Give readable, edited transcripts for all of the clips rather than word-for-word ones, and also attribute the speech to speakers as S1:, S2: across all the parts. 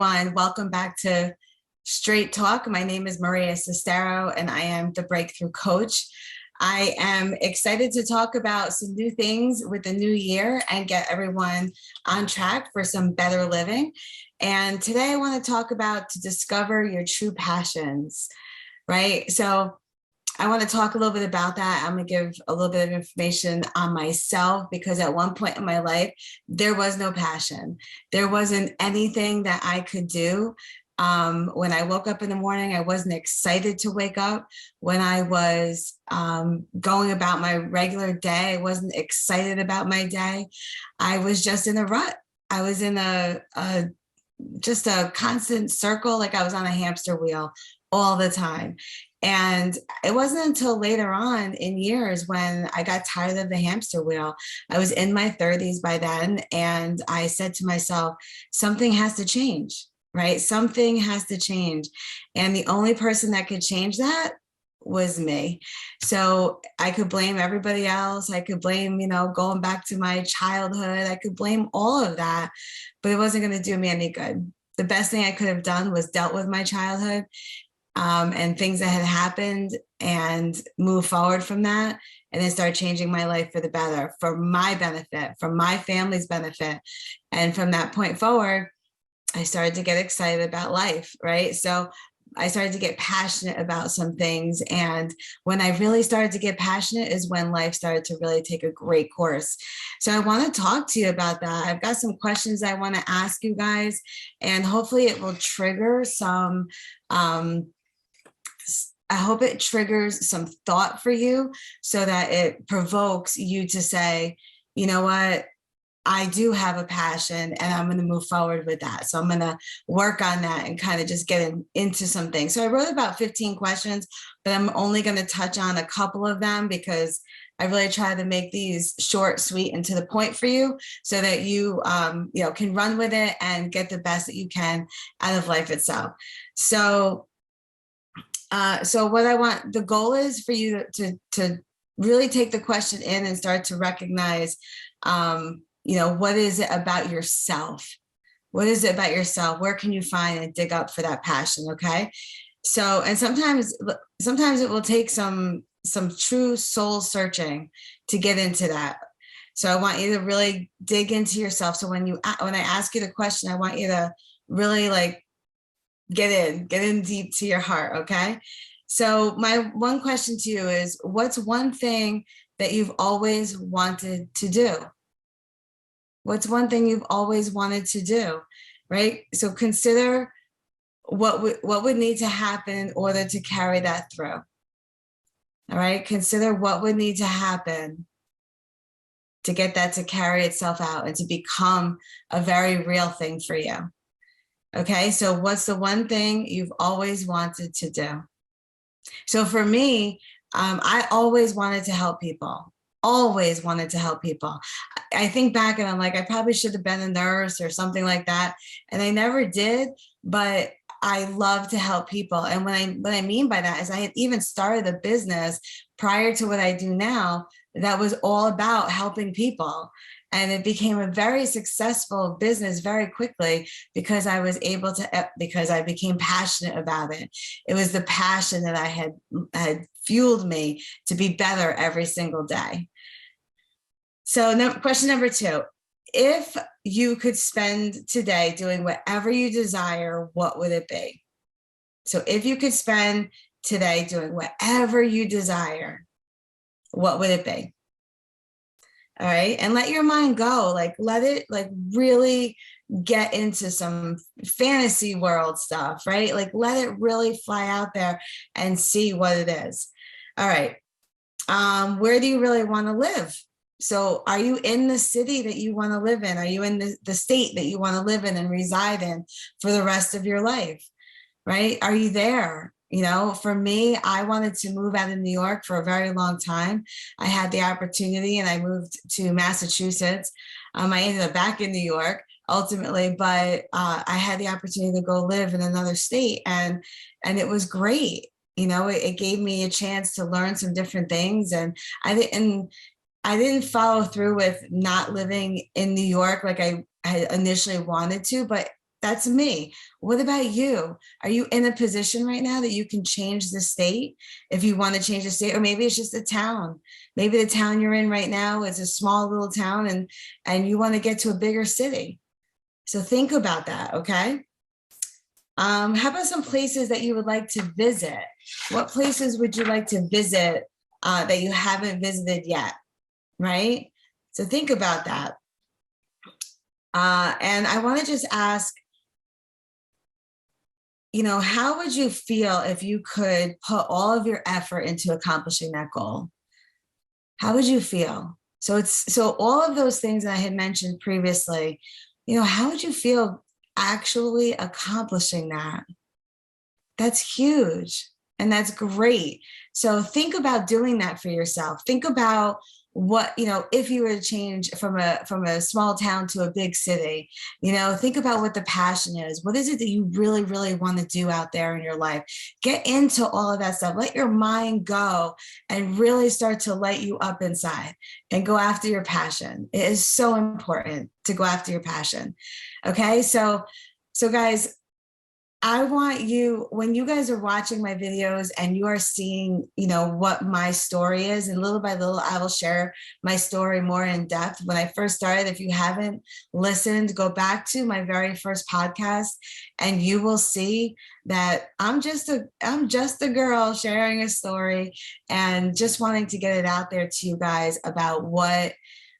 S1: everyone. Welcome back to Straight Talk. My name is Maria Sestero, and I am the Breakthrough Coach. I am excited to talk about some new things with the new year and get everyone on track for some better living. And today I want to talk about to discover your true passions, right? So I want to talk a little bit about that. I'm going to give a little bit of information on myself because at one point in my life, there was no passion. There wasn't anything that I could do. When I woke up in the morning, I wasn't excited to wake up. When I was going about my regular day, I wasn't excited about my day. I was just in a rut. I was in just a constant circle, like I was on a hamster wheel all the time. And it wasn't until later on in years when I got tired of the hamster wheel. I was in my 30s by then, and I said to myself, something has to change, right? Something has to change. And the only person that could change that was me. So I could blame everybody else. I could blame, going back to my childhood. I could blame all of that, but it wasn't going to do me any good. The best thing I could have done was dealt with my childhood and things that had happened and move forward from that, and then start changing my life for the better, for my benefit, for my family's benefit. And from that point forward, I started to get excited about life, right? So I started to get passionate about some things. And when I really started to get passionate is when life started to really take a great course. So I want to talk to you about that. I've got some questions I want to ask you guys, and hopefully it will trigger some, I hope it triggers some thought for you so that it provokes you to say, you know what? I do have a passion and I'm going to move forward with that. So I'm going to work on that and kind of just get into some things. So I wrote about 15 questions, but I'm only going to touch on a couple of them because I really try to make these short, sweet, and to the point for you so that you, can run with it and get the best that you can out of life itself. So what I want, the goal is for you to really take the question in and start to recognize, what is it about yourself? What is it about yourself? Where can you find and dig up for that passion? Okay. So, and sometimes it will take some true soul searching to get into that. So I want you to really dig into yourself. So when I ask you the question, I want you to really get in deep to your heart. Okay. So my one question to you is, what's one thing that you've always wanted to do? What's one thing you've always wanted to do, right? So consider what would need to happen in order to carry that through. All right. Consider what would need to happen to get that to carry itself out and to become a very real thing for you. Okay, so what's the one thing you've always wanted to do? So for me, I always wanted to help people, always wanted to help people. I think back and I'm like, I probably should have been a nurse or something like that. And I never did, but I love to help people. And what I mean by that is I had even started a business prior to what I do now that was all about helping people. And it became a very successful business very quickly because because I became passionate about it. It was the passion that I had fueled me to be better every single day. So question number 2, if you could spend today doing whatever you desire, what would it be? So if you could spend today doing whatever you desire, what would it be? All right. And let your mind go, let it really get into some fantasy world stuff, right? Let it really fly out there and see what it is. All right. Where do you really want to live? So are you in the city that you want to live in? Are you in the state that you want to live in and reside in for the rest of your life, right? Are you there? For me, I wanted to move out of New York for a very long time. I had the opportunity and I moved to Massachusetts. I ended up back in New York ultimately, but I had the opportunity to go live in another state and it was great. It gave me a chance to learn some different things, and I didn't follow through with not living in New York like I had initially wanted to, but That's me. What about you? Are you in a position right now that you can change the state if you want to change the state? Or maybe it's just a town. Maybe the town you're in right now is a small little town, and you want to get to a bigger city. So think about that, okay? How about some places that you would like to visit? What places would you like to visit that you haven't visited yet, right? So think about that. And I want to just ask, you know, how would you feel if you could put all of your effort into accomplishing that goal? How would you feel? So all of those things that I had mentioned previously, you know, how would you feel actually accomplishing that? That's huge. And that's great. So think about doing that for yourself. Think about what, you know, if you were to change from a small town to a big city, you know, think about what the passion is. What is it that you really, really want to do out there in your life? Get into all of that stuff. Let your mind go and really start to light you up inside and go after your passion. It is so important to go after your passion. Okay. So guys, I want you, when you guys are watching my videos and you are seeing, you know, what my story is, and little by little, I will share my story more in depth. When I first started, if you haven't listened, go back to my very first podcast and you will see that I'm just a girl sharing a story and just wanting to get it out there to you guys about what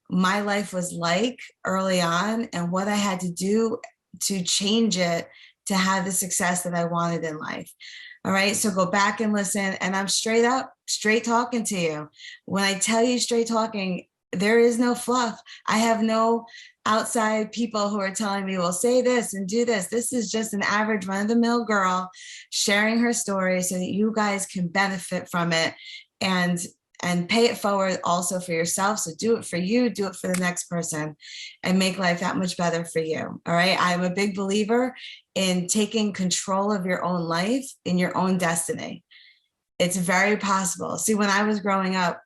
S1: my life was like early on and what I had to do to change it to have the success that I wanted in life. All right. So go back and listen. And I'm straight talking to you. When I tell you straight talking, there is no fluff. I have no outside people who are telling me, well, say this and do this. This is just an average run-of-the-mill girl sharing her story so that you guys can benefit from it and pay it forward also for yourself. So do it for you, do it for the next person, and make life that much better for you. All right. I'm a big believer in taking control of your own life, in your own destiny. It's very possible. See, when I was growing up,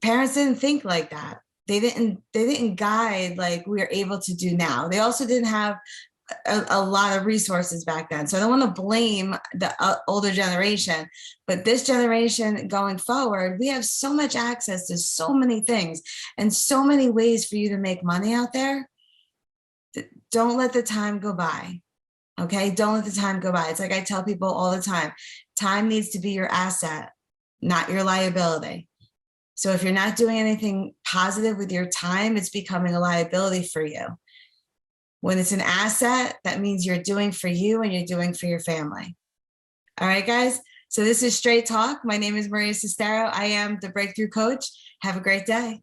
S1: parents didn't think like that. They didn't guide like we are able to do now. They also didn't have a lot of resources back then. So I don't want to blame the older generation, but this generation going forward, we have so much access to so many things and so many ways for you to make money out there. Don't let the time go by. Okay. Don't let the time go by. It's like I tell people all the time, time needs to be your asset, not your liability. So if you're not doing anything positive with your time, it's becoming a liability for you. When it's an asset, that means you're doing for you and you're doing for your family. All right, guys. So this is Straight Talk. My name is Maria Sestero. I am the Breakthrough Coach. Have a great day.